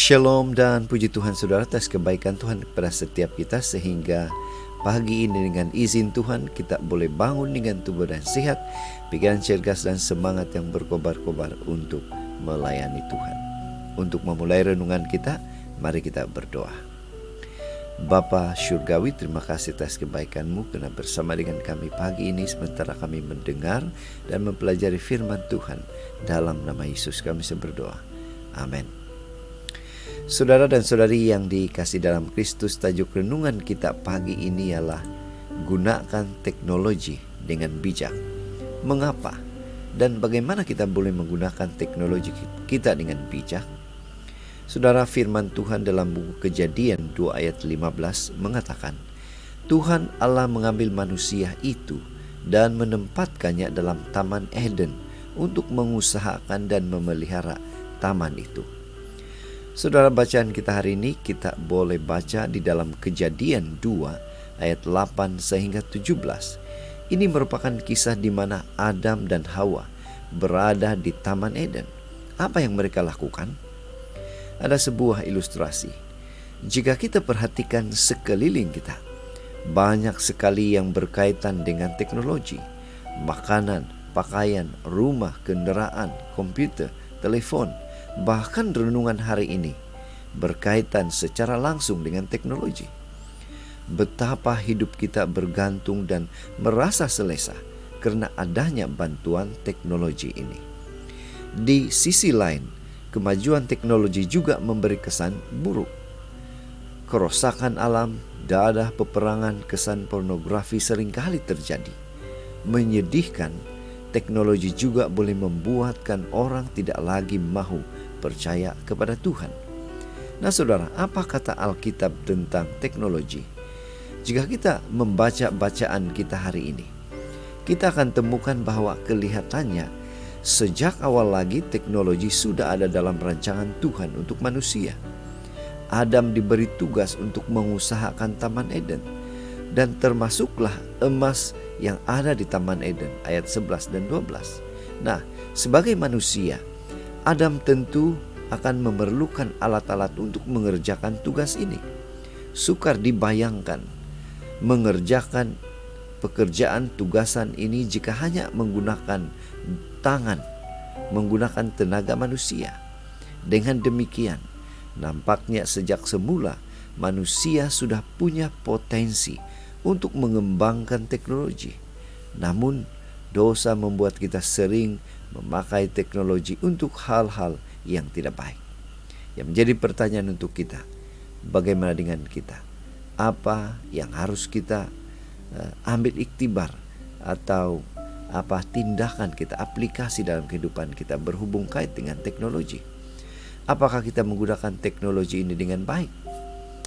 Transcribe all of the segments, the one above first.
Shalom dan puji Tuhan saudara atas kebaikan Tuhan kepada setiap kita, sehingga pagi ini dengan izin Tuhan kita boleh bangun dengan tubuh dan sehat, pikiran cergas dan semangat yang berkobar-kobar untuk melayani Tuhan. Untuk memulai renungan kita, mari kita berdoa. Bapa Syurgawi, terima kasih atas kebaikan-Mu karena bersama dengan kami pagi ini sementara kami mendengar dan mempelajari firman Tuhan. Dalam nama Yesus kami berdoa. Amin. Saudara dan saudari yang dikasih dalam Kristus, tajuk renungan kita pagi ini ialah gunakan teknologi dengan bijak. Mengapa dan bagaimana kita boleh menggunakan teknologi kita dengan bijak? Saudara, firman Tuhan dalam buku Kejadian 2 ayat 15 mengatakan, Tuhan Allah mengambil manusia itu dan menempatkannya dalam Taman Eden untuk mengusahakan dan memelihara taman itu. Saudara, bacaan kita hari ini kita boleh baca di dalam Kejadian 2 ayat 8 sehingga 17. Ini merupakan kisah di mana Adam dan Hawa berada di Taman Eden. Apa yang mereka lakukan? Ada sebuah ilustrasi. Jika kita perhatikan sekeliling kita, banyak sekali yang berkaitan dengan teknologi. Makanan, pakaian, rumah, kendaraan, komputer, telepon. Bahkan renungan hari ini berkaitan secara langsung dengan teknologi. Betapa hidup kita bergantung dan merasa selesa karena adanya bantuan teknologi ini. Di sisi lain, kemajuan teknologi juga memberi kesan buruk. Kerusakan alam, dadah, peperangan, kesan pornografi seringkali terjadi. Menyedihkan, teknologi juga boleh membuatkan orang tidak lagi mahu percaya kepada Tuhan. Nah saudara, apa kata Alkitab tentang teknologi? Jika kita membaca bacaan kita hari ini, kita akan temukan bahwa kelihatannya sejak awal lagi teknologi sudah ada dalam rancangan Tuhan untuk manusia. Adam diberi tugas untuk mengusahakan Taman Eden, dan termasuklah emas yang ada di Taman Eden, ayat 11 dan 12. Nah, sebagai manusia, Adam tentu akan memerlukan alat-alat untuk mengerjakan tugas ini. Sukar dibayangkan mengerjakan pekerjaan tugasan ini jika hanya menggunakan tangan, menggunakan tenaga manusia. Dengan demikian, nampaknya sejak semula manusia sudah punya potensi untuk mengembangkan teknologi. Namun, dosa membuat kita sering memakai teknologi untuk hal-hal yang tidak baik. Yang menjadi pertanyaan untuk kita, bagaimana dengan kita? Apa yang harus kita ambil iktibar atau apa tindakan kita aplikasi dalam kehidupan kita berhubung kait dengan teknologi? Apakah kita menggunakan teknologi ini dengan baik?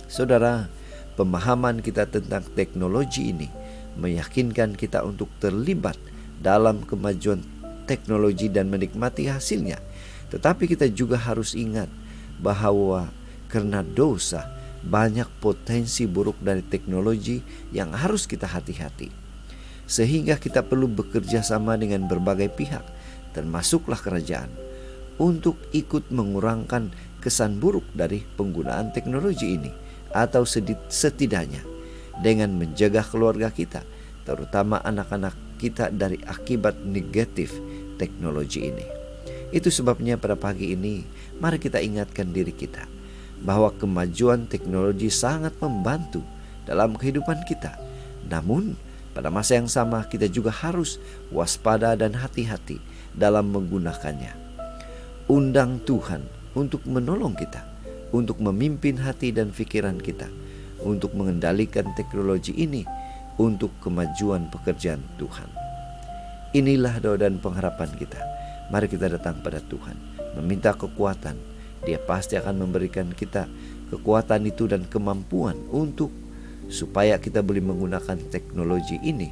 Saudara, pemahaman kita tentang teknologi ini meyakinkan kita untuk terlibat dalam kemajuan teknologi dan menikmati hasilnya. Tetapi kita juga harus ingat bahwa karena dosa, banyak potensi buruk dari teknologi yang harus kita hati-hati. Sehingga kita perlu bekerja sama dengan berbagai pihak, termasuklah kerajaan, untuk ikut mengurangkan kesan buruk dari penggunaan teknologi ini, atau setidaknya dengan menjaga keluarga kita, terutama anak-anak kita, dari akibat negatif teknologi ini. Itu sebabnya pada pagi ini mari kita ingatkan diri kita bahwa kemajuan teknologi sangat membantu dalam kehidupan kita. Namun pada masa yang sama kita juga harus waspada dan hati-hati dalam menggunakannya. Undang Tuhan untuk menolong kita, untuk memimpin hati dan pikiran kita, untuk mengendalikan teknologi ini untuk kemajuan pekerjaan Tuhan. Inilah doa dan pengharapan kita. Mari kita datang pada Tuhan, meminta kekuatan. Dia pasti akan memberikan kita kekuatan itu dan kemampuan untuk supaya kita boleh menggunakan teknologi ini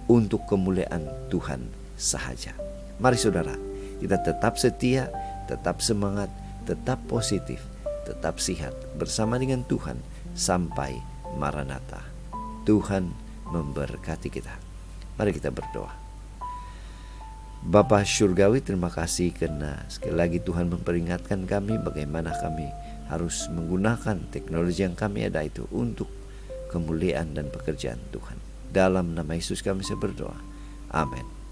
untuk kemuliaan Tuhan sahaja. Mari saudara, kita tetap setia, tetap semangat, tetap positif, tetap sehat bersama dengan Tuhan sampai Maranatha. Tuhan memberkati kita. Mari kita berdoa. Bapa Syurgawi, terima kasih karena sekali lagi Tuhan memperingatkan kami bagaimana kami harus menggunakan teknologi yang kami ada itu untuk kemuliaan dan pekerjaan Tuhan. Dalam nama Yesus kami saya berdoa. Amin.